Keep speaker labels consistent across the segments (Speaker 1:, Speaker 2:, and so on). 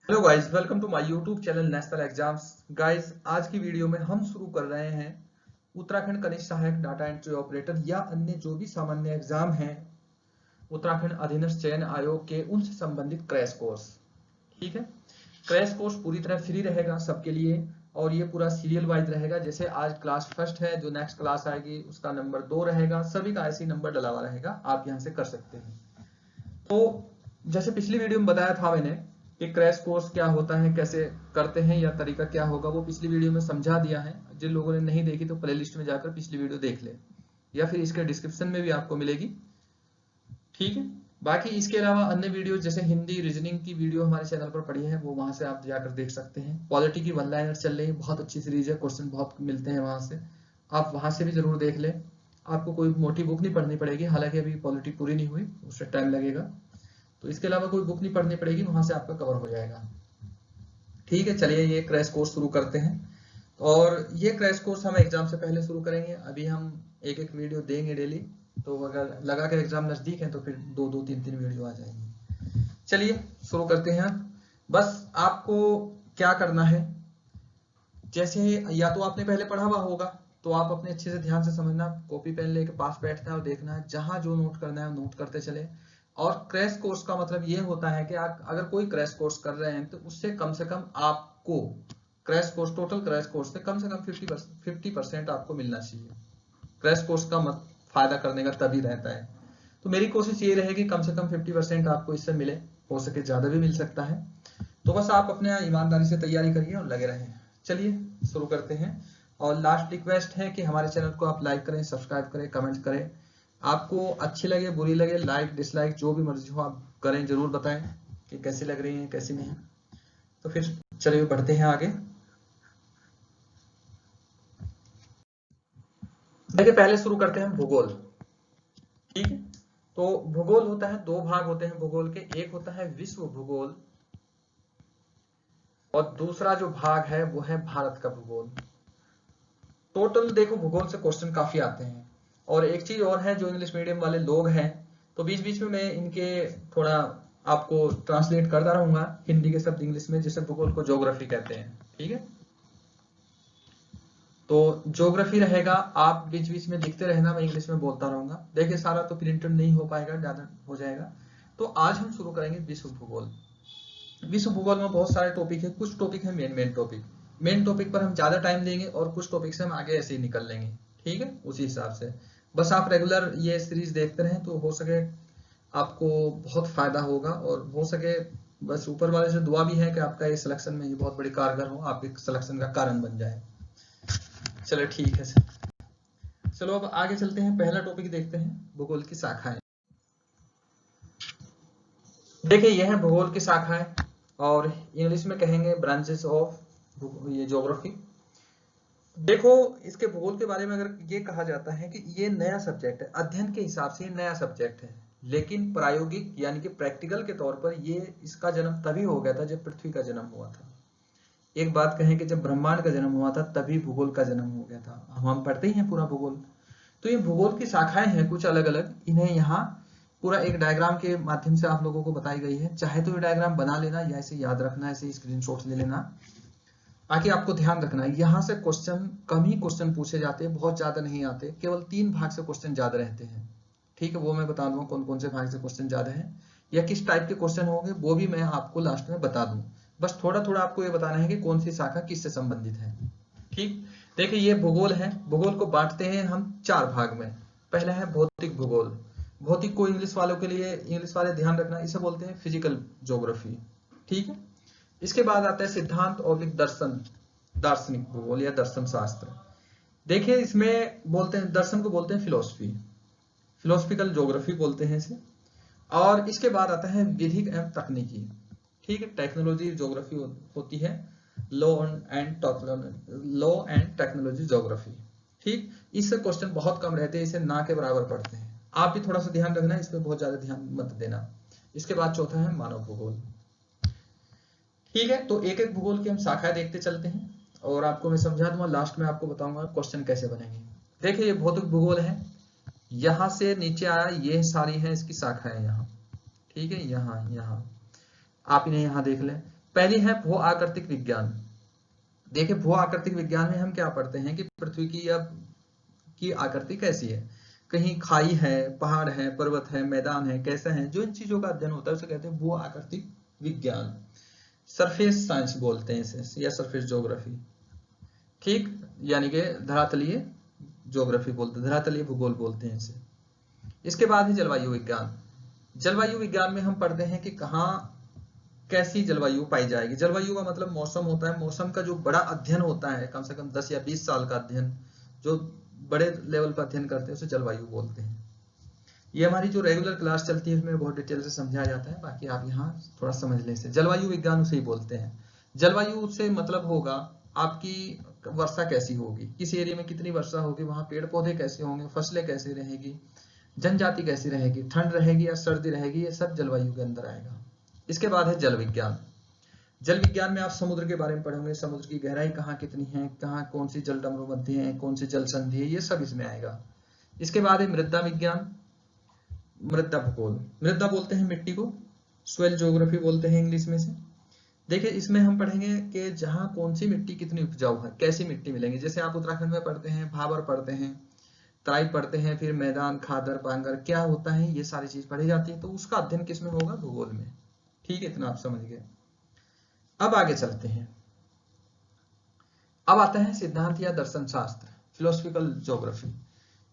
Speaker 1: Hello guys, welcome to my YouTube channel national exams. Guys, आज की video में हम शुरू कर रहे हैं उत्तराखंड कनिष्ठ सहायक डाटा एंट्री ऑपरेटर या अन्य जो भी सामान्य एग्जाम हैं उत्तराखंड अधीनस्थ चयन आयोग के, उनसे संबंधित क्रैश कोर्स। ठीक है, क्रैश कोर्स पूरी तरह फ्री रहेगा सबके लिए और ये पूरा सीरियल वाइज रहेगा। जैसे आज क्लास फर्स्ट है, जो नेक्स्ट क्लास आएगी उसका नंबर 2 रहेगा, सभी का ऐसे ही नंबर डला हुआ रहेगा, आप यहाँ से कर सकते हैं। तो जैसे पिछली वीडियो में बताया था मैंने कि क्रैश कोर्स क्या होता है, कैसे करते हैं या तरीका क्या होगा, वो पिछली वीडियो में समझा दिया है। जिन लोगों ने नहीं देखी तो प्लेलिस्ट में जाकर पिछली वीडियो देख ले, या फिर इसके डिस्क्रिप्शन में भी आपको मिलेगी। ठीक है, बाकी इसके अलावा अन्य वीडियो जैसे हिंदी रीजनिंग की वीडियो हमारे चैनल पर पड़ी है, वो वहां से आप जाकर देख सकते हैं। पॉलिटी की वन लाइनर चल रही है, बहुत अच्छी सीरीज है, क्वेश्चन बहुत मिलते हैं वहां से, आप वहां से भी जरूर देख लें। आपको कोई मोटी बुक नहीं पढ़नी पड़ेगी, हालांकि अभी पॉलिटी पूरी नहीं हुई, उससे टाइम लगेगा, तो इसके अलावा कोई बुक नहीं पढ़नी पड़ेगी, वहां से आपका कवर हो जाएगा। ठीक है, चलिए ये क्रैश कोर्स शुरू करते हैं। और ये क्रैश कोर्स हम एग्जाम से पहले शुरू करेंगे। अभी हम एक एक वीडियो देंगे डेली, तो अगर लगा के एग्जाम नजदीक है तो फिर दो दो तीन तीन वीडियो आ जाएंगी। चलिए शुरू करते हैं। बस आपको क्या करना है, जैसे या तो आपने पहले पढ़ा हुआ होगा तो आप अपने अच्छे से ध्यान से समझना, कॉपी पेन लेके पास बैठना है और देखना है, जहां जो नोट करना है नोट करते चले। और क्रैश कोर्स का मतलब ये होता है कि आप अगर कोई क्रैश कोर्स कर रहे हैं तो उससे कम से कम आपको crash course, total crash course से कम 50% आपको मिलना चाहिए। क्रैश कोर्स का फायदा करने का तभी रहता है। तो मेरी कोशिश ये रहेगी कम से कम 50% आपको इससे मिले, हो सके ज्यादा भी मिल सकता है। तो बस आप अपने ईमानदारी से तैयारी करिए और लगे रहें। चलिए शुरू करते हैं। और लास्ट रिक्वेस्ट है कि हमारे चैनल को आप लाइक करें, सब्सक्राइब करें, कमेंट करें। आपको अच्छी लगे बुरी लगे, लाइक डिसलाइक जो भी मर्जी हो आप करें, जरूर बताएं कि कैसी लग रही है कैसी नहीं। तो फिर चलिए बढ़ते हैं आगे। देखिए, पहले शुरू करते हैं भूगोल। ठीक है, तो भूगोल होता है, दो भाग होते हैं भूगोल के। एक होता है विश्व भूगोल और दूसरा जो भाग है वो है भारत का भूगोल। टोटल देखो भूगोल से क्वेश्चन काफी आते हैं। और एक चीज और है, जो इंग्लिश मीडियम वाले लोग हैं तो बीच बीच में मैं इनके थोड़ा आपको ट्रांसलेट करता रहूंगा हिंदी के शब्द इंग्लिश में, जैसे भूगोल को ज्योग्राफी कहते हैं। ठीक है, तो ज्योग्राफी रहेगा, आप बीच बीच में लिखते रहना, मैं इंग्लिश में बोलता रहूंगा। देखिए सारा तो प्रिंटेड नहीं हो पाएगा, ज्यादा हो जाएगा। तो आज हम शुरू करेंगे विश्व भूगोल। विश्व भूगोल में बहुत सारे टॉपिक है, कुछ टॉपिक है मेन टॉपिक। मेन टॉपिक पर हम ज्यादा टाइम देंगे और कुछ टॉपिक से हम आगे ऐसे ही निकल लेंगे। ठीक है, उसी हिसाब से बस आप रेगुलर ये सीरीज देखते रहें तो हो सके आपको बहुत फायदा होगा। और हो सके बस ऊपर वाले से दुआ भी है कि आपका ये सिलेक्शन में ये बहुत बड़ी कारगर हो, आपके सिलेक्शन का कारण बन जाए। चलो ठीक है सर, चलो अब आगे चलते हैं। पहला टॉपिक देखते हैं, भूगोल की शाखाएं। देखिए यह है भूगोल की शाखाएं, और इंग्लिश में कहेंगे ब्रांचेस ऑफ ये ज्योग्राफी। देखो, इसके भूगोल के बारे में अगर ये कहा जाता है कि ये नया सब्जेक्ट है, अध्ययन के हिसाब से ये नया सब्जेक्ट है, लेकिन प्रायोगिक यानी कि प्रैक्टिकल के तौर पर ये इसका जन्म तभी हो गया था जब पृथ्वी का जन्म हुआ था। एक बात कहें कि जब ब्रह्मांड का जन्म हुआ था तभी भूगोल का जन्म हो गया था। हम पढ़ते ही हैं पूरा भूगोल। तो ये भूगोल की शाखाएं हैं कुछ अलग अलग, इन्हें यहाँ पूरा एक डायग्राम के माध्यम से आप लोगों को बताई गई है। चाहे तो ये डायग्राम बना लेना या ऐसे याद रखना, ऐसे स्क्रीनशॉट ले लेना। बाकी आपको ध्यान रखना है यहाँ से क्वेश्चन कम ही क्वेश्चन पूछे जाते हैं, बहुत ज्यादा नहीं आते, केवल 3 भाग से क्वेश्चन ज्यादा रहते हैं। ठीक है, वो मैं बता दूंगा कौन कौन से भाग से क्वेश्चन ज्यादा है या किस टाइप के क्वेश्चन होंगे, वो भी मैं आपको लास्ट में बता दूं। बस थोड़ा थोड़ा आपको ये बताना है कि कौन सी शाखा किससे संबंधित है। ठीक, देखिए ये भूगोल है। भूगोल को बांटते हैं हम 4 भाग में। पहला है भौतिक भूगोल। भौतिक को इंग्लिश वालों के लिए, इंग्लिश वाले ध्यान रखना, इसे बोलते हैं फिजिकल ज्योग्राफी। ठीक है, इसके बाद आता है सिद्धांत और दर्शन, दार्शनिक भूगोल या दर्शन शास्त्र। देखिए इसमें बोलते हैं, दर्शन को बोलते हैं फिलोसफी, फिलोसफिकल ज्योग्राफी बोलते हैं इसे। और इसके बाद आता है विधिक एवं तकनीकी। ठीक है, टेक्नोलॉजी ज्योग्राफी होती है, लॉ एंड टेक्नोलॉजी ज्योग्राफी। ठीक, इससे क्वेश्चन बहुत कम रहते हैं, इसे ना के बराबर पढ़ते हैं। आप भी थोड़ा सा ध्यान रखना, इस पर बहुत ज्यादा ध्यान मत देना। इसके बाद चौथा है मानव भूगोल। ठीक है, तो एक एक भूगोल की हम शाखाएं देखते चलते हैं और आपको मैं समझा दूंगा, लास्ट में आपको बताऊंगा क्वेश्चन कैसे बनेंगे। देखिए ये भौतिक भूगोल है, यहां से नीचे आया, ये सारी है इसकी शाखाएं यहाँ। ठीक है, यहाँ यहाँ आप इन्हें यहाँ देख लें। पहली है भू आकृतिक विज्ञान। देखिए भू आकृतिक विज्ञान में हम क्या पढ़ते हैं कि पृथ्वी की आकृति कैसी है, कहीं खाई है, पहाड़ है, पर्वत है, मैदान है, कैसा है, जो इन चीजों का अध्ययन होता है उसे कहते हैं भू आकृतिक विज्ञान। सरफेस साइंस बोलते हैं इसे, या सरफेस ज्योग्राफी, ठीक, यानी कि धरातलीय ज्योग्राफी बोलते हैं, धरातलीय भूगोल बोलते हैं इसे। इसके बाद है जलवायु विज्ञान। जलवायु विज्ञान में हम पढ़ते हैं कि कहाँ कैसी जलवायु पाई जाएगी। जलवायु का मतलब मौसम होता है, मौसम का जो बड़ा अध्ययन होता है, कम से कम 10 या 20 साल का अध्ययन, जो बड़े लेवल पर अध्ययन करते हैं उसे जलवायु बोलते हैं। ये हमारी जो रेगुलर क्लास चलती है उसमें बहुत डिटेल से समझाया जाता है, बाकी आप यहाँ थोड़ा समझ लें इसे। जलवायु विज्ञान उसे ही बोलते हैं। जलवायु से मतलब होगा आपकी वर्षा कैसी होगी, किस एरिया में कितनी वर्षा होगी, वहां पेड़ पौधे कैसे होंगे, फसलें कैसी रहेगी, जनजाति कैसी रहेगी, ठंड रहेगी या सर्दी रहेगी, ये सब जलवायु के अंदर आएगा। इसके बाद है जल विज्ञान। जल विज्ञान में आप समुद्र के बारे में पढ़ोगे, समुद्र की गहराई कहाँ कितनी है, कहाँ कौन सी जल मध्य है, कौन सी जल संधि है, ये सब इसमें आएगा। इसके बाद है मृदा विज्ञान, मृदा भूगोल। मृदा बोलते हैं मिट्टी को, सोइल ज्योग्राफी बोलते हैं इंग्लिश में से। देखिए इसमें हम पढ़ेंगे कि जहाँ कौन सी मिट्टी कितनी उपजाऊ है, कैसी मिट्टी मिलेंगी। जैसे आप उत्तराखंड में पढ़ते हैं, भाबर पढ़ते हैं, तराई पढ़ते हैं, फिर मैदान, खादर, पांगर क्या होता है, ये सारी चीज पढ़ी जाती है। तो उसका अध्ययन किस में होगा, भूगोल में। ठीक है, इतना आप समझ गए। अब आगे चलते हैं। अब आता है सिद्धांत या दर्शन शास्त्र, फिलोसफिकल ज्योग्राफी।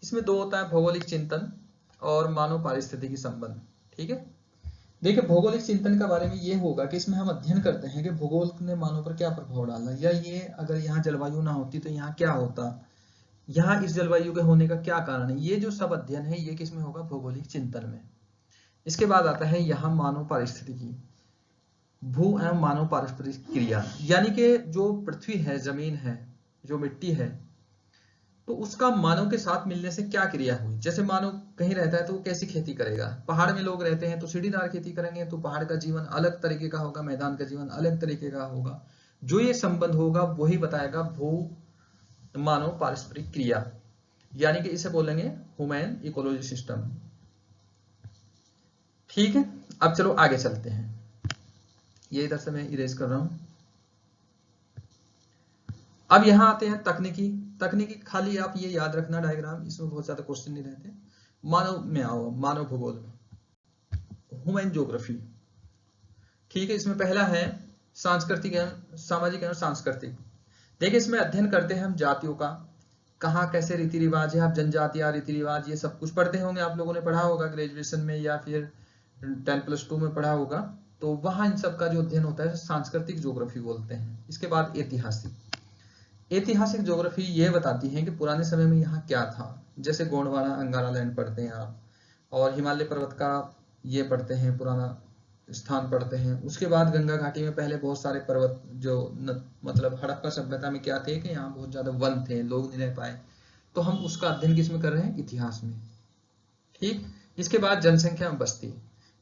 Speaker 1: इसमें दो होता है, भौगोलिक चिंतन और मानव पारिस्थितिकी संबंध। ठीक है, देखिए भौगोलिक चिंतन का बारे में ये होगा कि इसमें हम अध्ययन करते हैं कि भूगोल ने मानव पर क्या प्रभाव डाला, या ये अगर यहाँ जलवायु ना होती तो यहाँ क्या होता, यहाँ इस जलवायु के होने का क्या कारण है, ये जो सब अध्ययन है ये किसमें होगा, भौगोलिक चिंतन में। इसके बाद आता है यहाँ मानव पारिस्थितिकी, भू एवं मानव पारस्परिक क्रिया, यानी कि जो पृथ्वी है, जमीन है, जो मिट्टी है, तो उसका मानव के साथ मिलने से क्या क्रिया हुई। जैसे मानव कहीं रहता है तो वो कैसी खेती करेगा, पहाड़ में लोग रहते हैं तो सीढ़ीदार खेती करेंगे, तो पहाड़ का जीवन अलग तरीके का होगा, मैदान का जीवन अलग तरीके का होगा। जो ये संबंध होगा वही बताएगा भू मानव पारस्परिक क्रिया, यानी कि इसे बोलेंगे ह्यूमन इकोलॉजी सिस्टम। ठीक है, अब चलो आगे चलते हैं। ये इधर से मैं इरेज कर रहा हूं। अब यहां आते हैं तकनीकी। तकनीकी खाली आप ये याद रखना डायग्राम, इसमें बहुत ज्यादा क्वेश्चन नहीं रहते। मानव में आओ, मानव भूगोल में, ह्यूमन ज्योग्राफी। ठीक है, इसमें पहला है सांस्कृतिक एवं सामाजिक एवं सांस्कृतिक। देखिए इसमें अध्ययन करते हैं हम जातियों का, कहाँ कैसे रीति रिवाज है। आप जनजातियां, रीति रिवाज, ये सब कुछ पढ़ते होंगे, आप लोगों ने पढ़ा होगा ग्रेजुएशन में या फिर 10+2 में पढ़ा होगा। तो वहां इन सब का जो अध्ययन होता है सांस्कृतिक ज्योग्राफी बोलते हैं। इसके बाद ऐतिहासिक। ऐतिहासिक ज्योग्राफी ये बताती है कि पुराने समय में यहाँ क्या था। जैसे गोंडवाना, अंगारा लैंड पढ़ते हैं आप, और हिमालय पर्वत का ये पढ़ते हैं, पुराना स्थान पढ़ते हैं। उसके बाद गंगा घाटी में पहले बहुत सारे पर्वत जो मतलब हड़प्पा सभ्यता में क्या थे कि यहाँ बहुत ज्यादा वन थे, लोग नहीं रह पाए, तो हम उसका अध्ययन किसमें कर रहे हैं, इतिहास में। ठीक, इसके बाद जनसंख्या में बस्ती।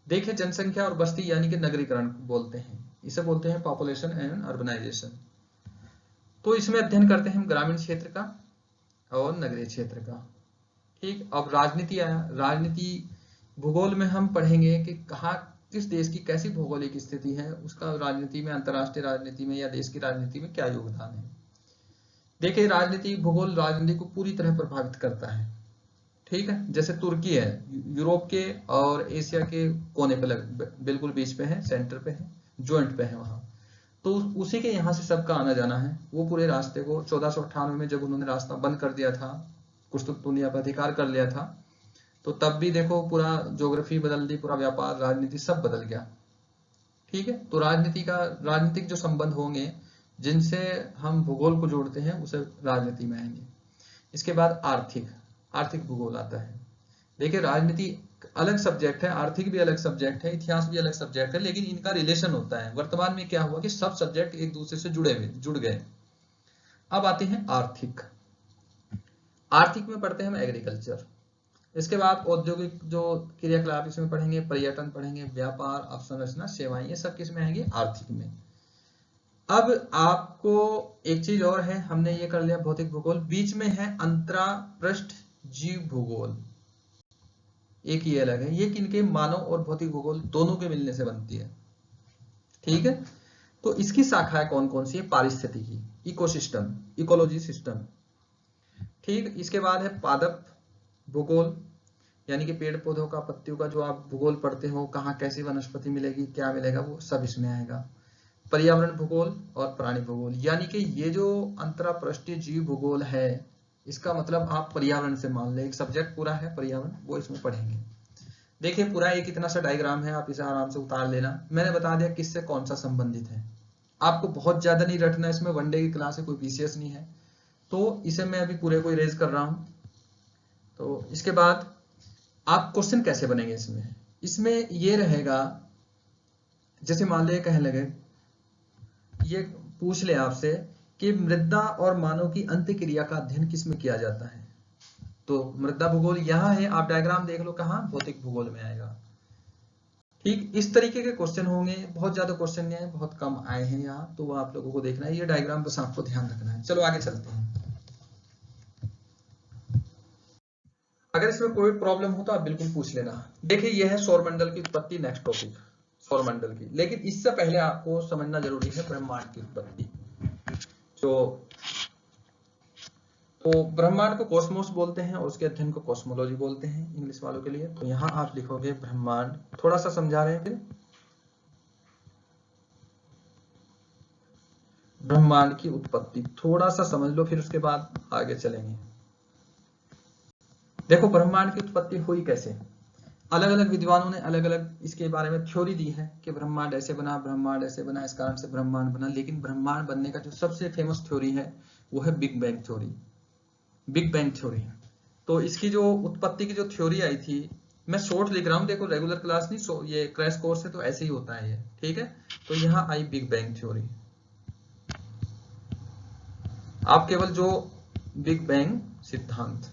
Speaker 1: देखिए जनसंख्या और बस्ती यानी कि नगरीकरण बोलते हैं, इसे बोलते हैं पॉपुलेशन एंड अर्बनाइजेशन। तो इसमें अध्ययन करते हैं हम ग्रामीण क्षेत्र का और नगरीय क्षेत्र का। ठीक, अब राजनीति आया। राजनीति भूगोल में हम पढ़ेंगे कि कहाँ किस देश की कैसी भौगोलिक स्थिति है, उसका राजनीति में, अंतरराष्ट्रीय राजनीति में या देश की राजनीति में क्या योगदान है। देखिए राजनीति, भूगोल राजनीति को पूरी तरह प्रभावित करता है। ठीक है, जैसे तुर्की है, यूरोप के और एशिया के कोने पे बिल्कुल बीच पे है, सेंटर पे है, ज्वाइंट पे है वहां। तो उसी के यहाँ से सबका आना जाना है। वो पूरे रास्ते को 1498 में जब उन्होंने रास्ता बंद कर दिया था, कुश्तुनतुनिया पर अधिकार कर लिया था, तो तब भी देखो पूरा ज्योग्राफी बदल दी, पूरा व्यापार, राजनीति सब बदल गया। ठीक है, तो राजनीतिक जो संबंध होंगे जिनसे हम भूगोल को जोड़ते हैं उसे राजनीति में आएंगे। इसके बाद आर्थिक भूगोल आता है। देखिए राजनीति अलग सब्जेक्ट है, आर्थिक भी अलग सब्जेक्ट है, इतिहास भी अलग सब्जेक्ट है, लेकिन इनका रिलेशन होता है। वर्तमान में क्या हुआ कि सब सब्जेक्ट एक दूसरे से जुड़ गए। अब आते हैं आर्थिक में पढ़ते हैं हम एग्रीकल्चर। इसके बाद औद्योगिक जो क्रियाकलाप इसमें पढ़ेंगे, पर्यटन पढ़ेंगे, व्यापार, अवसंरचना, सेवाएं, ये सब किसमें आएंगे, आर्थिक में। अब आपको एक चीज और है, हमने ये कर लिया भौतिक भूगोल, बीच में है अंतरापृष्ठ जीव भूगोल। एक ये अलग है, ये किनके, मानव और भौतिक भूगोल दोनों के मिलने से बनती है। ठीक है, तो इसकी शाखाएं कौन कौन सी है? पारिस्थितिकी, इकोसिस्टम, इकोलॉजी सिस्टम। ठीक, इसके बाद है पादप भूगोल, यानी कि पेड़ पौधों का, पत्तियों का जो आप भूगोल पढ़ते हो, कहाँ कैसी वनस्पति मिलेगी, क्या मिलेगा, वो सब इसमें आएगा। पर्यावरण भूगोल और प्राणी भूगोल, यानी कि ये जो अंतरपृष्ठीय जीव भूगोल है, इसका मतलब आप पर्यावरण से मान ले, एक सब्जेक्ट पूरा है पर्यावरण, वो इसमें पढ़ेंगे। देखिए पूरा एक इतना सा डायग्राम है, आप इसे आराम से उतार लेना। मैंने बता दिया किससे कौन सा संबंधित है। आपको बहुत ज्यादा नहीं रटना, इसमें वनडे की क्लास है, कोई विशेष नहीं है, तो इसे मैं अभी पूरे को इरेज कर रहा हूं। तो इसके बाद आप क्वेश्चन कैसे बनेंगे इसमें ये रहेगा, जैसे मान लिया कहने लगे, ये पूछ ले आपसे कि मृदा और मानव की अंतःक्रिया का अध्ययन किसमें किया जाता है, तो मृदा भूगोल यहाँ है, आप डायग्राम देख लो कहाँ, भौतिक भूगोल में आएगा। ठीक, इस तरीके के क्वेश्चन होंगे, बहुत ज्यादा क्वेश्चन नहीं आए, बहुत कम आए हैं यहाँ, तो वो आप लोगों को देखना है, ये डायग्राम बस आपको ध्यान रखना है। चलो आगे चलते हैं। अगर इसमें कोई प्रॉब्लम हो तो आप बिल्कुल पूछ लेना। देखिए यह है सौरमंडल की उत्पत्ति, नेक्स्ट टॉपिक सौरमंडल की, लेकिन इससे पहले आपको समझना जरूरी है ब्रह्मांड की उत्पत्ति। तो ब्रह्मांड को कॉस्मोस बोलते हैं और उसके अध्ययन को कॉस्मोलॉजी बोलते हैं इंग्लिश वालों के लिए। तो यहाँ आप लिखोगे ब्रह्मांड, थोड़ा सा समझा रहे हैं, फिर ब्रह्मांड की उत्पत्ति थोड़ा सा समझ लो, फिर उसके बाद आगे चलेंगे। देखो ब्रह्मांड की उत्पत्ति हुई कैसे, अलग अलग विद्वानों ने अलग अलग इसके बारे में थ्योरी दी है कि ब्रह्मांड ऐसे बना, ब्रह्मांड ऐसे बना, इस कारण से ब्रह्मांड बना, लेकिन ब्रह्मांड बनने का जो सबसे फेमस थ्योरी है वो है big bang theory, big bang theory. तो इसकी जो उत्पत्ति की जो थ्योरी आई थी, मैं शॉर्ट लिख रहा हूं, देखो रेगुलर क्लास नहीं, ये क्रैश कोर्स है, तो ऐसे ही होता है ये, ठीक है। तो यहाँ आई बिग बैंग थ्योरी, आप केवल जो बिग बैंग सिद्धांत,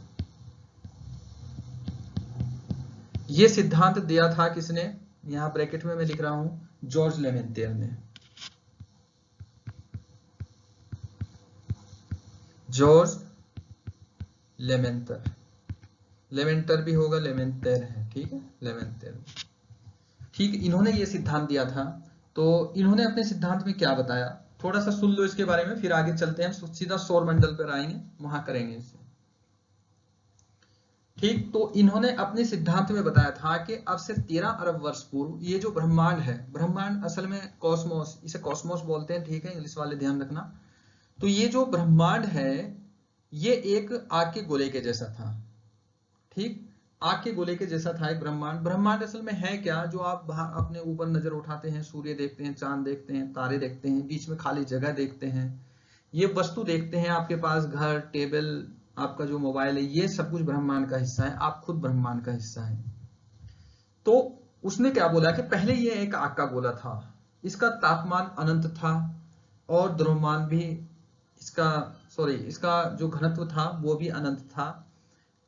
Speaker 1: ये सिद्धांत दिया था किसने, यहां ब्रैकेट में मैं लिख रहा हूं, जॉर्ज लेमेंटियर ने, जॉर्ज लेमेंटर, लेमेंटर भी होगा, लेमेंटर है, ठीक है, लेमेंटर, ठीक। इन्होंने ये सिद्धांत दिया था। तो इन्होंने अपने सिद्धांत में क्या बताया, थोड़ा सा सुन लो इसके बारे में, फिर आगे चलते हैं, सीधा सौरमंडल पर आएंगे, वहां करेंगे इसे, ठीक। तो इन्होंने अपने सिद्धांत में बताया था कि अब से 13 अरब वर्ष पूर्व ये जो ब्रह्मांड है, ब्रह्मांड असल में कॉस्मोस, इसे कॉस्मोस बोलते हैं, ठीक है, इंग्लिश वाले ध्यान रखना। तो ये जो ब्रह्मांड है ये एक आग के गोले के जैसा था, ठीक, आग के गोले के जैसा था एक ब्रह्मांड। ब्रह्मांड असल में है क्या, जो आप बाहर अपने ऊपर नजर उठाते हैं, सूर्य देखते हैं, चांद देखते हैं, तारे देखते हैं, बीच में खाली जगह देखते हैं, ये वस्तु देखते हैं, आपके पास घर, टेबल, आपका जो मोबाइल है, ये सब कुछ ब्रह्मांड का हिस्सा है, आप खुद ब्रह्मांड का हिस्सा है। तो उसने क्या बोला कि पहले ये एक आग का गोला था, इसका तापमान अनंत था और द्रव्यमान भी इसका जो घनत्व था वो भी अनंत था,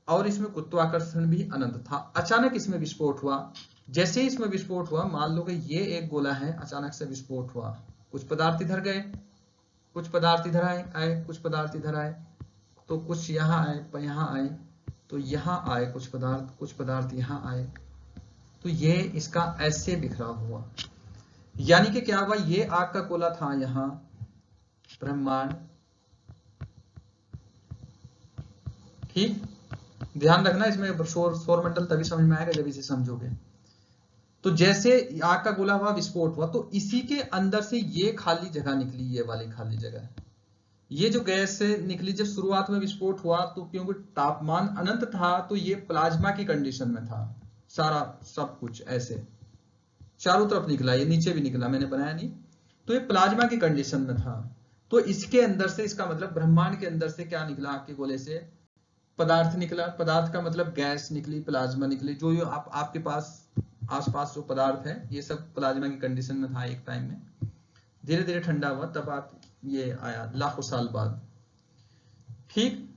Speaker 1: और इसमें गुरुत्वाकर्षण भी अनंत था। अचानक इसमें विस्फोट हुआ, जैसे ही इसमें विस्फोट हुआ, मान लो कि ये एक गोला है, अचानक से विस्फोट हुआ, कुछ पदार्थ इधर गए, कुछ पदार्थ इधर आए, कुछ पदार्थ इधर आए, तो कुछ यहाँ आए, यहाँ आए, तो यहाँ आए कुछ पदार्थ यहाँ आए, तो ये इसका ऐसे बिखरा हुआ, यानी कि क्या हुआ, ये आग का गोला था यहाँ ब्रह्मांड, ठीक। ध्यान रखना इसमें सौरमंडल तभी समझ में आएगा जब इसे समझोगे। तो जैसे आग का गोला हुआ, विस्फोट हुआ, तो इसी के अंदर से ये खाली जगह निकली, ये वाली खाली जगह, ये जो गैस से निकली, जब शुरुआत में विस्फोट हुआ तो क्योंकि तापमान अनंत था तो ये प्लाज्मा की कंडीशन में था, सारा सब कुछ ऐसे चारों तरफ निकला, ये नीचे भी निकला, मैंने बनाया नहीं, तो ये प्लाज्मा की कंडीशन में था। तो इसके अंदर से, इसका मतलब ब्रह्मांड के अंदर से क्या निकला, आग के गोले से पदार्थ निकला, पदार्थ का मतलब गैस निकली, प्लाज्मा निकली, जो आपके पास आसपास जो पदार्थ है ये सब प्लाज्मा की कंडीशन में था एक टाइम में, धीरे धीरे ठंडा हुआ, तब आप ये आया लाखों साल बाद, ठीक।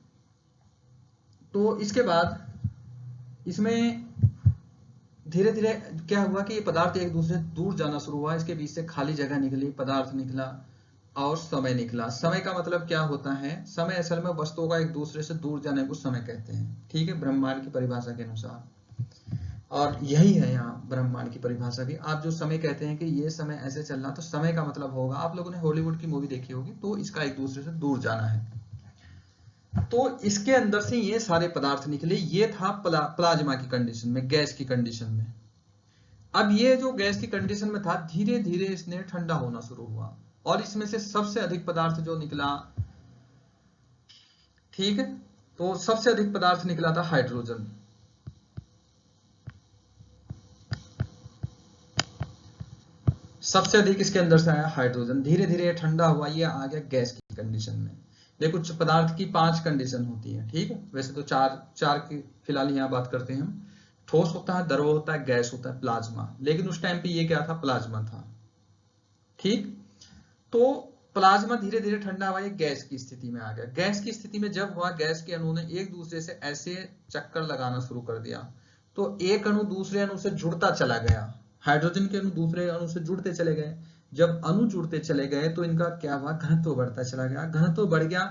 Speaker 1: तो इसके बाद इसमें धीरे धीरे क्या हुआ कि ये पदार्थ एक दूसरे से दूर जाना शुरू हुआ, इसके बीच से खाली जगह निकली, पदार्थ निकला और समय निकला। समय का मतलब क्या होता है, समय असल में वस्तुओं का एक दूसरे से दूर जाने को समय कहते हैं, ठीक है, ब्रह्मांड की परिभाषा के अनुसार। और यही है यहाँ ब्रह्मांड की परिभाषा भी। आप जो समय कहते हैं कि ये समय ऐसे चलना, तो समय का मतलब होगा, आप लोगों ने हॉलीवुड की मूवी देखी होगी, तो इसका एक दूसरे से दूर जाना है। तो इसके अंदर से ये सारे पदार्थ निकले, ये था प्लाज्मा की कंडीशन में, गैस की कंडीशन में। अब ये जो गैस की कंडीशन में था, धीरे धीरे इसने ठंडा होना शुरू हुआ, और इसमें से सबसे अधिक पदार्थ जो निकला, ठीक है, तो सबसे अधिक पदार्थ निकला था हाइड्रोजन। सबसे अधिक इसके अंदर से आया हाइड्रोजन। धीरे धीरे ठंडा हुआ, ये आ गया गैस की कंडीशन में। देखो पदार्थ की 5 कंडीशन होती है, ठीक है, वैसे तो चार की फिलहाल यहाँ बात करते हैं हम। ठोस होता है, द्रव होता है, गैस होता है, प्लाज्मा। लेकिन उस टाइम पे ये क्या था, प्लाज्मा था, ठीक। तो प्लाज्मा धीरे धीरे ठंडा हुआ, ये गैस की स्थिति में आ गया। गैस की स्थिति में जब हुआ, गैस के अणु ने एक दूसरे से ऐसे चक्कर लगाना शुरू कर दिया, तो एक अणु दूसरे अणु से जुड़ता चला गया। हाइड्रोजन के अणु दूसरे अणु से जुड़ते चले गए। जब अणु जुड़ते चले गए तो इनका क्या हुआ, घनत्व बढ़ता चला गया। घनत्व बढ़ गया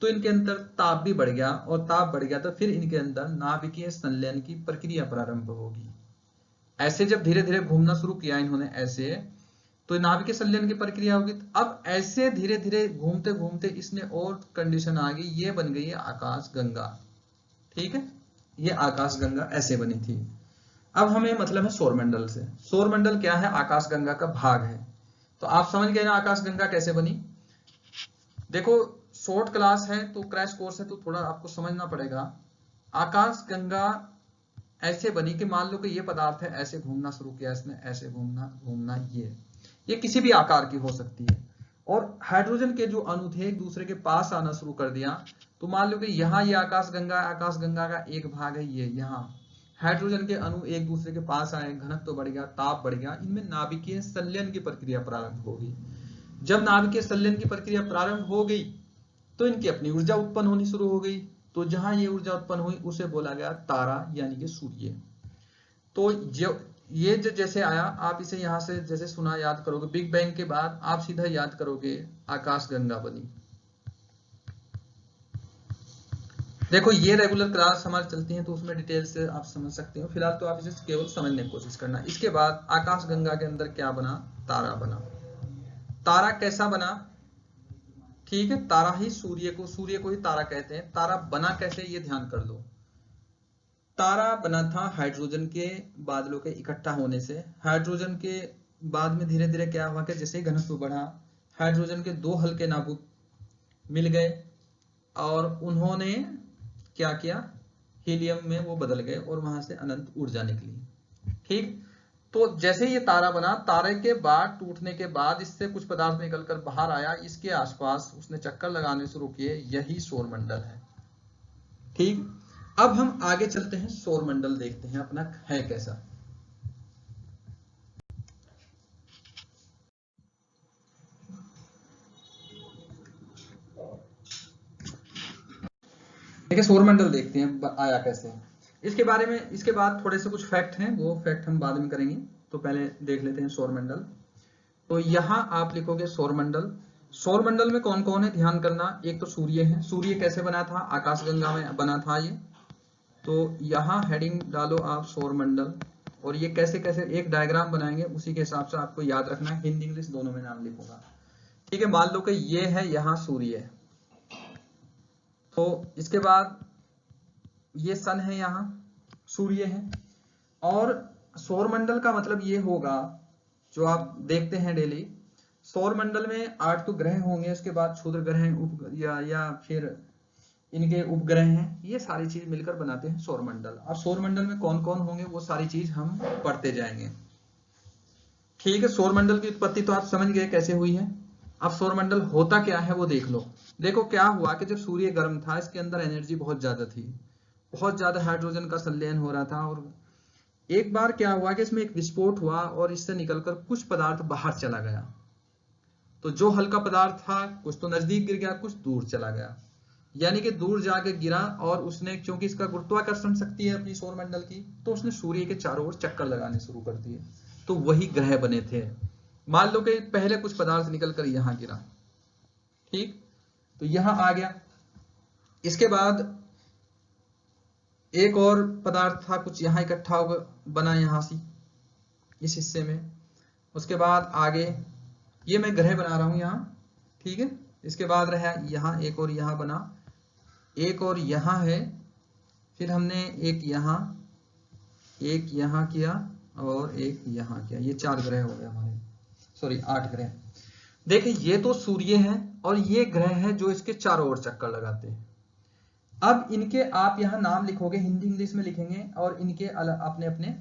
Speaker 1: तो इनके अंदर ताप भी बढ़ गया, और ताप बढ़ गया तो फिर इनके अंदर नाभिकीय संलयन की प्रक्रिया प्रारंभ होगी। ऐसे जब धीरे धीरे घूमना शुरू किया इन्होंने ऐसे, तो नाभिकीय संलयन की प्रक्रिया होगी। अब ऐसे धीरे धीरे घूमते घूमते इसने और कंडीशन आ गई, ये बन गई है आकाश गंगा, ठीक है, ये आकाश गंगा ऐसे बनी थी। अब हमें मतलब है सौरमंडल से। सौरमंडल क्या है, आकाश गंगा का भाग है। तो आप समझ गए ना आकाश गंगा कैसे बनी। देखो शॉर्ट क्लास है तो क्रैश कोर्स है, तो थोड़ा आपको समझना पड़ेगा। आकाश गंगा ऐसे बनी कि मान लो कि ये पदार्थ है, ऐसे घूमना शुरू किया इसने, ऐसे घूमना घूमना, ये किसी भी आकार की हो सकती है। और हाइड्रोजन के जो अणु थे एक दूसरे के पास आना शुरू कर दिया। तो मान लो कि यहाँ ये आकाश गंगा का एक भाग है, ये यहाँ हाइड्रोजन के अणु एक दूसरे के पास आए, घनत्व तो बढ़ गया, ताप बढ़ गया, इनमें नाभिकीय संलयन की प्रक्रिया प्रारंभ होगी। जब नाभिकीय संलयन की प्रक्रिया प्रारंभ हो गई तो इनकी अपनी ऊर्जा उत्पन्न होनी शुरू हो गई। तो जहां ये ऊर्जा उत्पन्न हुई उसे बोला गया तारा, यानी कि सूर्य। तो ये जो जैसे आया, आप इसे यहां से जैसे सुना याद करोगे, बिग बैंग के बाद आप सीधा याद करोगे आकाश गंगा बनी। देखो ये रेगुलर क्लास हमारी चलती है तो उसमें डिटेल से आप समझ सकते हो, फिलहाल तो आप इसे केवल समझने की कोशिश करना। इसके बाद आकाश गंगा के अंदर क्या बना, तारा बना। तारा कैसा बना, ठीक है, तारा ही सूर्य को ही तारा कहते हैं। तारा बना कैसे, ये ध्यान कर लो। तारा बना था हाइड्रोजन के बादलों के इकट्ठा होने से। हाइड्रोजन के बाद में धीरे धीरे क्या हुआ कि जैसे ही घनत्व बढ़ा, हाइड्रोजन के 2 हल्के नाबुक मिल गए और उन्होंने क्या किया, हीलियम में वो बदल गए और वहां से अनंत ऊर्जा निकली, ठीक। तो जैसे ये तारा बना, तारे के बाद टूटने के बाद इससे कुछ पदार्थ निकलकर बाहर आया, इसके आसपास उसने चक्कर लगाने शुरू किए, यही सौरमंडल है, ठीक। अब हम आगे चलते हैं, सौरमंडल देखते हैं अपना है कैसा। देखिए सौरमंडल देखते हैं आया कैसे। इसके बारे में, इसके बाद थोड़े से कुछ फैक्ट हैं, वो फैक्ट हम बाद में करेंगे, तो पहले देख लेते हैं सौरमंडल। तो यहाँ आप लिखोगे सौरमंडल। सौरमंडल में कौन कौन है ध्यान करना। एक तो सूर्य है। सूर्य कैसे बना था, आकाशगंगा में बना था ये। तो यहाँ हेडिंग डालो आप सौरमंडल, और ये कैसे कैसे एक डायग्राम बनाएंगे उसी के हिसाब से आपको याद रखना है। हिंदी इंग्लिश दोनों में नाम लिखूंगा, ठीक है। मान लो कि ये है यहाँ सूर्य, तो इसके बाद ये सन है, यहाँ सूर्य है। और सौरमंडल का मतलब ये होगा जो आप देखते हैं डेली, सौरमंडल में 8 तो ग्रह होंगे, उसके बाद क्षुद्र ग्रह या फिर इनके उपग्रह हैं, ये सारी चीज मिलकर बनाते हैं सौरमंडल। अब सौरमंडल में कौन कौन होंगे वो सारी चीज हम पढ़ते जाएंगे, ठीक है। सौरमंडल की उत्पत्ति तो आप समझ गए कैसे हुई है। अब सौरमंडल होता क्या है वो देख लो। देखो क्या हुआ कि जब सूर्य गर्म था, इसके अंदर एनर्जी बहुत ज्यादा थी, बहुत ज्यादा हाइड्रोजन का संलयन हो रहा था, और एक बार क्या हुआ कि इसमें एक विस्फोट हुआ और इससे निकलकर कुछ पदार्थ बाहर चला गया। तो जो हल्का पदार्थ था कुछ तो नजदीक गिर गया, कुछ दूर चला गया, यानी कि दूर जाके गिरा। और उसने, क्योंकि इसका गुरुत्वाकर्षण शक्ति है अपनी सौरमंडल की, तो उसने सूर्य के चारों ओर चक्कर लगाने शुरू कर दिए, तो वही ग्रह बने थे। मान लो कि पहले कुछ पदार्थ निकलकर यहां गिरा, ठीक, तो यहां आ गया। इसके बाद एक और पदार्थ था कुछ यहाँ इकट्ठा हो बना यहाँ से इस हिस्से में। उसके बाद आगे ये मैं ग्रह बना रहा हूं यहाँ, ठीक है। इसके बाद रहा यहाँ एक और यहाँ बना, एक और यहाँ है, फिर हमने एक यहाँ किया और एक यहाँ किया। ये 4 ग्रह हो गए हमारे, सॉरी 8 ग्रह। देखिए ये तो सूर्य है और ये ग्रह है जो इसके चारों ओर चक्कर लगाते हैं। अब इनके आप यहाँ नाम लिखोगे, हिंदी इंग्लिश में लिखेंगे और इनके अपने अपने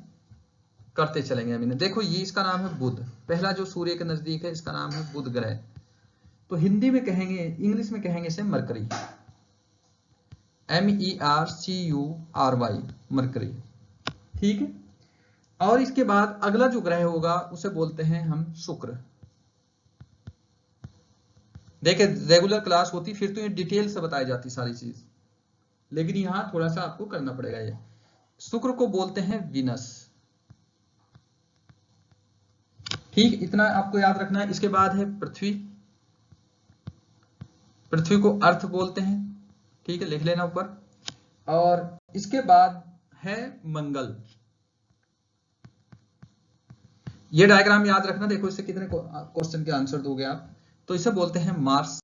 Speaker 1: करते चलेंगे हम इन्हें। देखो ये इसका नाम है बुध, पहला जो सूर्य के नजदीक है इसका नाम है बुध ग्रह। तो हिंदी में कहेंगे, इंग्लिश में कहेंगे इसे मरकरी, MERCURY, मरकरी, ठीक है। और इसके बाद अगला जो ग्रह होगा उसे बोलते हैं हम शुक्र। देखिए रेगुलर क्लास होती फिर तो ये डिटेल से बताई जाती सारी चीज, लेकिन यहां थोड़ा सा आपको करना पड़ेगा। ये शुक्र को बोलते हैं विनस, ठीक, इतना आपको याद रखना है। इसके बाद है पृथ्वी, पृथ्वी को अर्थ बोलते हैं, ठीक है, लिख लेना ऊपर। और इसके बाद है मंगल। ये डायग्राम याद रखना, देखो इससे कितने क्वेश्चन के आंसर दोगे आप। तो इसे बोलते हैं मार्स,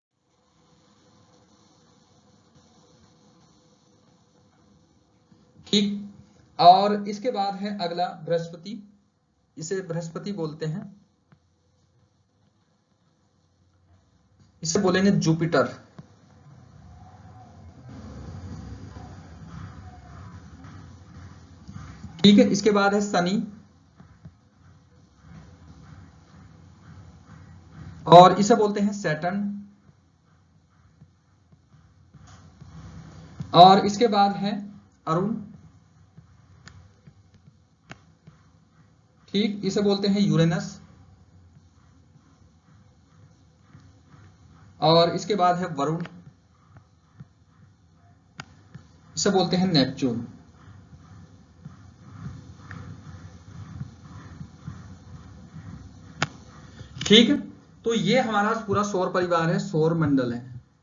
Speaker 1: ठीक। और इसके बाद है अगला बृहस्पति, इसे बृहस्पति बोलते हैं, इसे बोलेंगे जुपिटर, ठीक है। इसके बाद है शनि, और इसे बोलते हैं सैटर्न। और इसके बाद है अरुण, ठीक, इसे बोलते हैं यूरेनस। और इसके बाद है वरुण, इसे बोलते हैं नेपच्यून। ठीक है, तो ये हमारा पूरा सौर परिवार है, सौर मंडल है,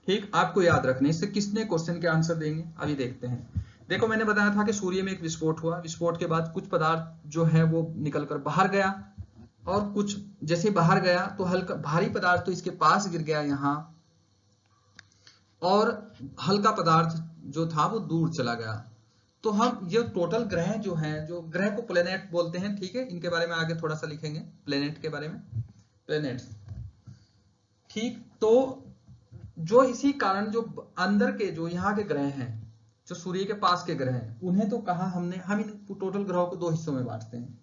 Speaker 1: ठीक। आपको याद रखना इससे किसने क्वेश्चन के आंसर देंगे अभी देखते हैं। देखो मैंने बताया था कि सूर्य में एक विस्फोट हुआ, विस्फोट के बाद कुछ पदार्थ जो है वो निकलकर बाहर गया, और कुछ जैसे बाहर गया तो हल्का भारी पदार्थ तो इसके पास गिर गया यहाँ, और हल्का पदार्थ जो था वो दूर चला गया। तो हम ये टोटल ग्रह जो हैं, जो ग्रह को प्लेनेट बोलते हैं, ठीक है, इनके बारे में आगे थोड़ा सा लिखेंगे प्लेनेट के बारे में, प्लेनेट्स, ठीक। तो जो इसी कारण जो अंदर के जो यहाँ के ग्रह हैं, जो सूर्य के पास के ग्रह हैं, उन्हें तो कहा हमने, हम इन टोटल ग्रहों को 2 हिस्सों में बांटते हैं।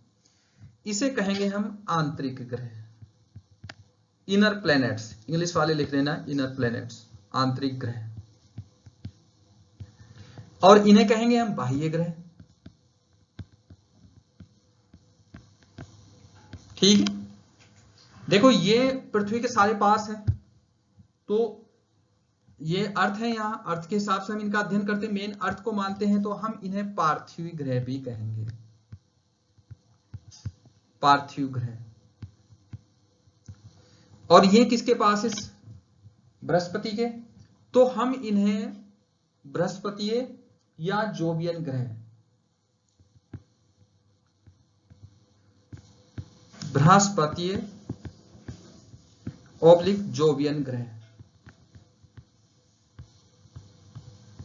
Speaker 1: इसे कहेंगे हम आंतरिक ग्रह, इनर प्लैनेट्स, इंग्लिश वाले लिख लेना इनर प्लैनेट्स, आंतरिक ग्रह। और इन्हें कहेंगे हम बाह्य ग्रह, ठीक है। देखो ये पृथ्वी के सारे पास है, तो ये अर्थ है, यहाँ अर्थ के हिसाब से हम इनका अध्ययन करते हैं, मेन अर्थ को मानते हैं, तो हम इन्हें पार्थिव ग्रह भी कहेंगे, पार्थिव ग्रह। और ये किसके पास है? बृहस्पति के, तो हम इन्हें बृहस्पतीय या जोवियन ग्रह, बृहस्पतीय ऑब्लिक जोवियन ग्रह,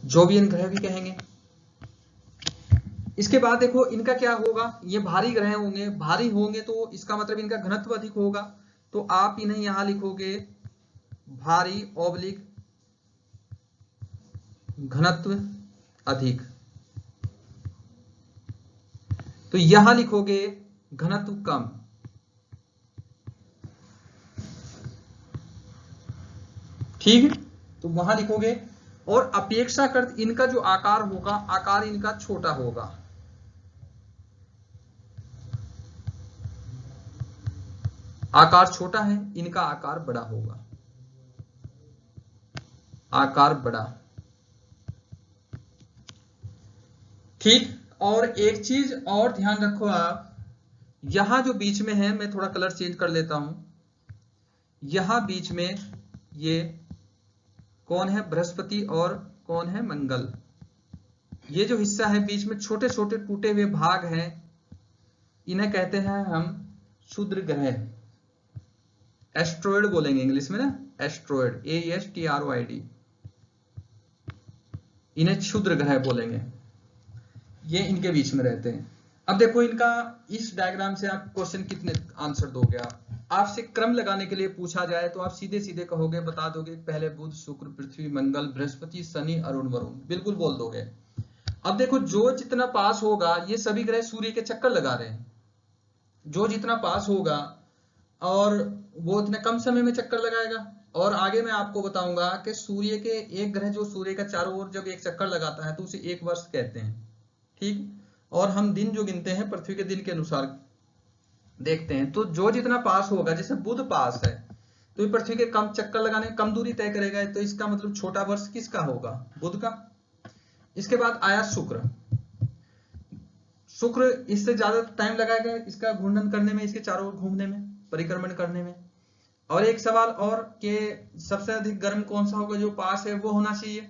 Speaker 1: जोवियन ग्रह भी कहेंगे। इसके बाद देखो इनका क्या होगा, ये भारी ग्रह होंगे, भारी होंगे तो इसका मतलब इनका घनत्व अधिक होगा, तो आप इन्हें यहां लिखोगे भारी ऑब्लिक घनत्व अधिक, तो यहां लिखोगे घनत्व कम, ठीक है, तो वहां लिखोगे। और अपेक्षाकृत इनका जो आकार होगा, आकार इनका छोटा होगा, आकार छोटा है, इनका आकार बड़ा होगा, आकार बड़ा, ठीक। और एक चीज और ध्यान रखो आप, यहां जो बीच में है, मैं थोड़ा कलर चेंज कर लेता हूं, यहां बीच में ये कौन है? बृहस्पति और कौन है? मंगल, ये जो हिस्सा है बीच में छोटे छोटे टूटे हुए भाग हैं, इन्हें कहते हैं हम क्षुद्र ग्रह, एस्ट्रॉयड बोलेंगे इंग्लिश में ना, एस्ट्रॉयड, ASTROID, इन्हें क्षुद्र ग्रह बोलेंगे। ये इनके बीच में रहते हैं। अब देखो इनका इस डायग्राम से आप क्वेश्चन कितने आंसर दोगे। आपसे क्रम लगाने के लिए पूछा जाए तो आप सीधे सीधे कहोगे, बता दोगे पहले बुध, शुक्र, पृथ्वी, मंगल, बृहस्पति, शनि, अरुण, वरुण, बिल्कुल बोल दोगे। अब देखो जो जितना पास होगा, ये सभी ग्रह सूर्य के चक्कर लगा रहे हैं, जो जितना पास होगा और वो इतने कम समय में चक्कर लगाएगा। और आगे मैं आपको बताऊंगा कि सूर्य के एक ग्रह जो सूर्य का चारों ओर जब एक चक्कर लगाता है तो उसे एक वर्ष कहते हैं, ठीक। और हम दिन जो गिनते हैं पृथ्वी के दिन के अनुसार देखते हैं। तो जो जितना पास होगा, जैसे बुध पास है तो ये पृथ्वी के कम चक्कर लगाने कम दूरी तय करेगा, तो इसका मतलब छोटा वर्ष किसका होगा, बुध का। इसके बाद आया शुक्र, शुक्र इससे ज्यादा टाइम लगाएगा इसका घूर्णन करने में, इसके चारों ओर घूमने में, परिक्रमण करने में। और एक सवाल और कि सबसे अधिक गर्म कौन सा होगा, जो पास है वो होना चाहिए,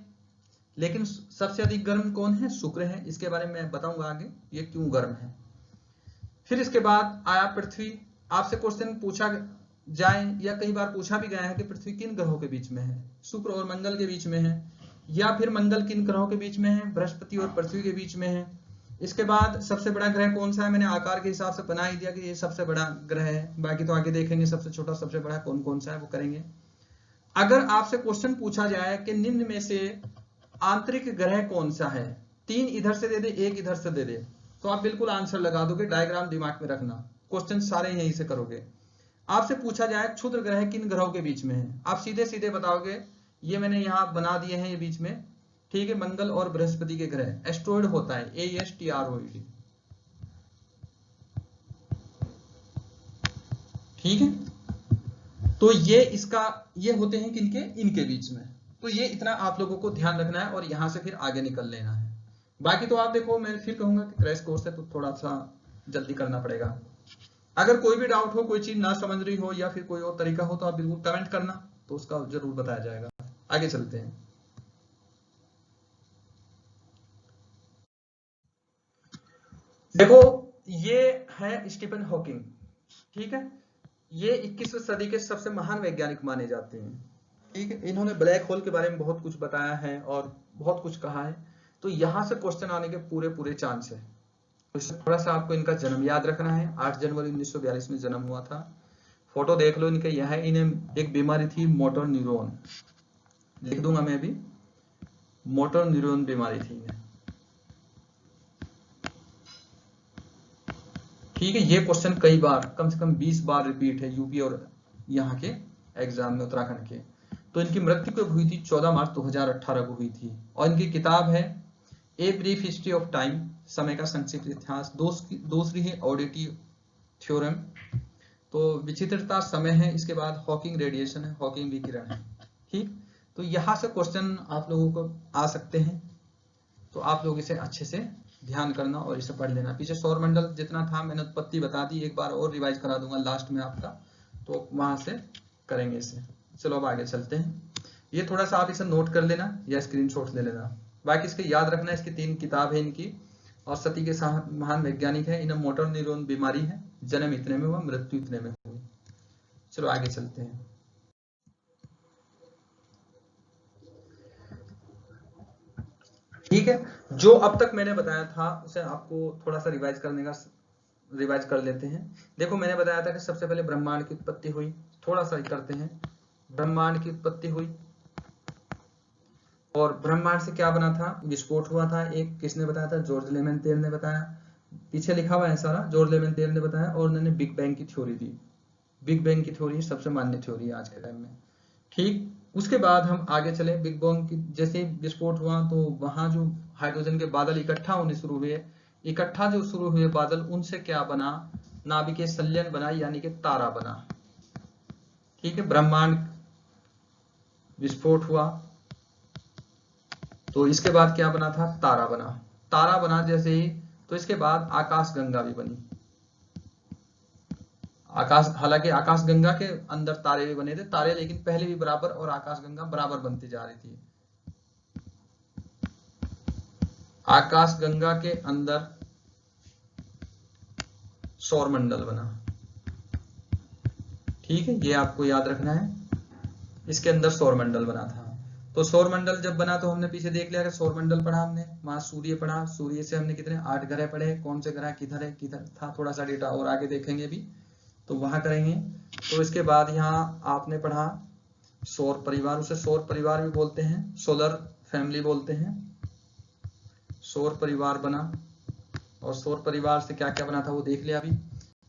Speaker 1: लेकिन सबसे अधिक गर्म कौन है, शुक्र है। इसके बारे में मैं बताऊंगा आगे ये क्यों गर्म है। फिर इसके बाद आया पृथ्वी। आपसे क्वेश्चन पूछा जाए या कई बार पूछा भी गया है कि पृथ्वी किन ग्रहों के बीच में है, शुक्र और मंगल के बीच में है, या फिर मंगल किन ग्रहों के बीच में है, बृहस्पति और पृथ्वी के बीच में है। इसके बाद सबसे बड़ा ग्रह कौन सा है, मैंने आकार के हिसाब से बना ही दिया कि ये सबसे बड़ा ग्रह है, बाकी तो आगे देखेंगे सबसे छोटा सबसे बड़ा कौन कौन सा है वो करेंगे। अगर आपसे क्वेश्चन पूछा जाए कि निम्न में से आंतरिक ग्रह कौन सा है, 3 इधर से दे दे, 1 इधर से दे दे, तो आप बिल्कुल आंसर लगा दोगे। डायग्राम दिमाग में रखना, क्वेश्चन सारे यहीं से करोगे। आपसे पूछा जाए क्षुद्र ग्रह किन ग्रहों के बीच में है, आप सीधे सीधे बताओगे। ये मैंने यहाँ बना दिए हैं ये बीच में, ठीक है, मंगल और बृहस्पति के ग्रह, एस्ट्रॉयड होता है, ASTROID, ठीक है। तो ये इसका ये होते हैं किनके, इनके बीच में। तो ये इतना आप लोगों को ध्यान रखना है और यहां से फिर आगे निकल लेना है। बाकी तो आप देखो, मैं फिर कहूंगा कि क्रैश कोर्स है तो थोड़ा सा जल्दी करना पड़ेगा। अगर कोई भी डाउट हो, कोई चीज ना समझ रही हो या फिर कोई और तरीका हो तो आप बिल्कुल कमेंट करना, तो उसका जरूर बताया जाएगा। आगे चलते हैं। देखो ये है स्टीफन हॉकिंग, ठीक है। ये 21वीं सदी के सबसे महान वैज्ञानिक माने जाते हैं, ठीक है। इन्होंने ब्लैक होल के बारे में बहुत कुछ बताया है और बहुत कुछ कहा है। तो यहां से क्वेश्चन आने के पूरे पूरे चांस है। तो थोड़ा सा आपको इनका जन्म याद रखना है। 8 जनवरी 1942 में जन्म हुआ था। फोटो देख लो इनके, यह है। इन्हें एक बीमारी थी, मोटर न्यूरॉन, लिख दूंगा मैं अभी, मोटर न्यूरॉन बीमारी थी इन्हें, ठीक है। ये क्वेश्चन कई बार, कम से कम 20 बार रिपीट है यूपी और यहाँ के एग्जाम में, उत्तराखंड के। तो इनकी मृत्यु कब हुई थी, 14 मार्च 2018 को हुई थी। और इनकी किताब है a brief history of time, समय का संक्षिप्त इतिहास। दूसरी है ऑडिटी थ्योरम, तो विचित्रता समय है। इसके बाद हॉकिंग रेडिएशन है, हॉकिंग विकिरण है, ठीक। तो यहाँ से क्वेश्चन आप लोगों को आ सकते हैं, तो आप लोग इसे अच्छे से ध्यान करना और इसे पढ़ लेना। पीछे सौरमंडल जितना था मैंने उत्पत्ति बता दी, एक बार और रिवाइज करा दूंगा लास्ट में आपका, तो वहां से करेंगे इसे। चलो अब आगे चलते हैं। ये थोड़ा सा आप इसे नोट कर लेना या स्क्रीनशॉट ले लेना। बाकी इसके याद रखना, इसकी 3 किताब है इनकी, और सती के महान वैज्ञानिक है। इन्हें मोटर न्यूरॉन बीमारी है, जन्म इतने में हुआ, मृत्यु इतने में हुई। चलो आगे चलते हैं। ठीक है, जो अब तक मैंने बताया था उसे आपको थोड़ा सा रिवाइज कर लेते हैं। देखो मैंने बताया था कि सबसे पहले ब्रह्मांड की उत्पत्ति हुई, थोड़ा सा करते हैं। ब्रह्मांड की उत्पत्ति हुई और ब्रह्मांड से क्या बना था, विस्फोट हुआ था एक, किसने बताया था, जॉर्ज लेमेंटेयर ने बताया। पीछे लिखा हुआ है सारा, जॉर्ज लेमेंटेयर ने बताया, और उन्होंने बिग बैंग की थ्योरी दी। बिग बैंग की थ्योरी सबसे मान्य थ्योरी है आज के टाइम में, ठीक। उसके बाद हम आगे चले, बिग बैंग की जैसे विस्फोट हुआ तो वहां जो हाइड्रोजन के बादल इकट्ठा होने शुरू हुए, इकट्ठा जो शुरू हुए बादल, उनसे क्या बना, नाभिकीय संलयन बना, यानी कि तारा बना, ठीक है। ब्रह्मांड विस्फोट हुआ तो इसके बाद क्या बना था, तारा बना। तारा बना जैसे ही, तो इसके बाद आकाश गंगा भी बनी। आकाश, हालांकि आकाश गंगा के अंदर तारे भी बने थे, तारे लेकिन पहले भी बराबर और आकाश गंगा बराबर बनती जा रही थी। आकाशगंगा के अंदर सौरमंडल बना। ठीक है, ये आपको याद रखना है, इसके अंदर सौरमंडल बना था। तो सौरमंडल जब बना तो हमने पीछे देख लिया कि सौरमंडल पढ़ा हमने, वहां सूर्य पढ़ा, सूर्य से हमने कितने 8 ग्रह पढ़े, कौन से ग्रह किधर है किधर था, थोड़ा सा डेटा और आगे देखेंगे भी, तो वहां करेंगे। तो इसके बाद यहाँ आपने पढ़ा सौर परिवार, उसे सौर परिवार भी बोलते हैं, सोलर फैमिली बोलते हैं। सौर परिवार बना, और सौर परिवार से क्या क्या बना था वो देख लिया अभी।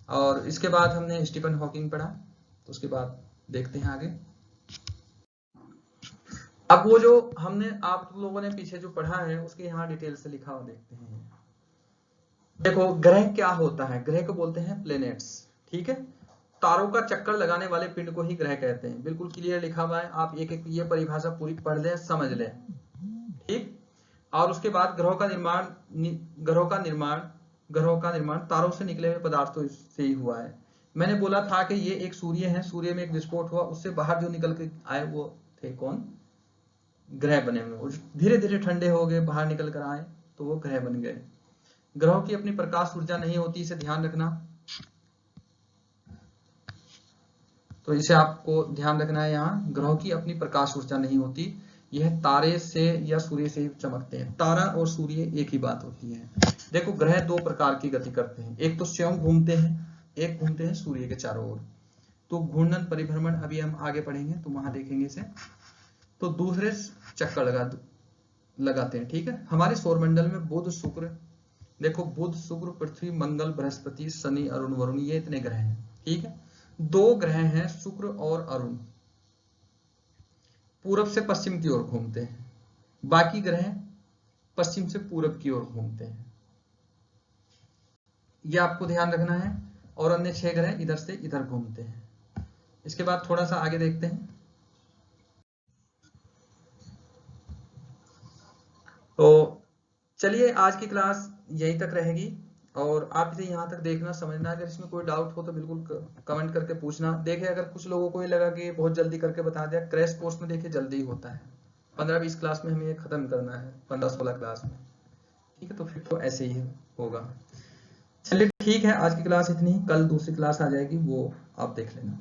Speaker 1: और इसके बाद हमने स्टीफन हॉकिंग पढ़ा, तो उसके बाद देखते हैं आगे। अब वो जो हमने आप लोगों ने पीछे जो पढ़ा है उसके यहाँ डिटेल से लिखा हुआ देखते हैं। देखो ग्रह क्या होता है, ग्रह को बोलते हैं प्लेनेट्स। ठीक है, तारों का चक्कर लगाने वाले पिंड को ही ग्रह कहते हैं। बिल्कुल क्लियर लिखा हुआ है, आप एक एक ये परिभाषा पूरी पढ़ लें, समझ लें। ठीक, और उसके बाद ग्रहों का निर्माण तारों से निकले हुए पदार्थों से ही हुआ है। मैंने बोला था कि ये एक सूर्य है, सूर्य में एक विस्फोट हुआ, उससे बाहर जो निकल के आए वो थे कौन, ग्रह बने हुए। धीरे धीरे ठंडे हो गए, बाहर निकल कर आए तो वो ग्रह बन गए। ग्रहों की अपनी प्रकाश ऊर्जा नहीं होती, इसे ध्यान रखना। तो इसे आपको ध्यान रखना है, यहाँ ग्रहों की अपनी प्रकाश ऊर्जा नहीं होती, यह तारे से या सूर्य से ही चमकते हैं। तारा और सूर्य एक ही बात होती है। देखो ग्रह दो प्रकार की गति करते हैं, एक तो स्वयं घूमते हैं, एक घूमते हैं सूर्य के चारों ओर। तो घूर्णन परिभ्रमण अभी हम आगे पढ़ेंगे तो वहां देखेंगे इसे। तो दूसरे चक्कर लगाते हैं। ठीक है, हमारे सौरमंडल में बुध शुक्र, देखो बुध शुक्र पृथ्वी मंगल बृहस्पति शनि अरुण वरुण, ये इतने ग्रह हैं। ठीक है, 2 ग्रह हैं शुक्र और अरुण, पूरब से पश्चिम की ओर घूमते हैं, बाकी ग्रह पश्चिम से पूरब की ओर घूमते हैं, यह आपको ध्यान रखना है। और अन्य 6 ग्रह इधर से इधर घूमते हैं। इसके बाद थोड़ा सा आगे देखते हैं। तो चलिए आज की क्लास यहीं तक रहेगी, और आप इसे यहाँ तक देखना समझना। अगर इसमें कोई डाउट हो तो बिल्कुल कमेंट करके पूछना। देखे अगर कुछ लोगों को ये लगा कि बहुत जल्दी करके बता दिया, क्रैश कोर्स में देखिए जल्दी होता है, 15-20 क्लास में हमें ये खत्म करना है, 15-16 क्लास में। ठीक है, तो फिर तो ऐसे ही होगा। चलिए ठीक है, आज की क्लास इतनी ही, कल दूसरी क्लास आ जाएगी, वो आप देख लेना।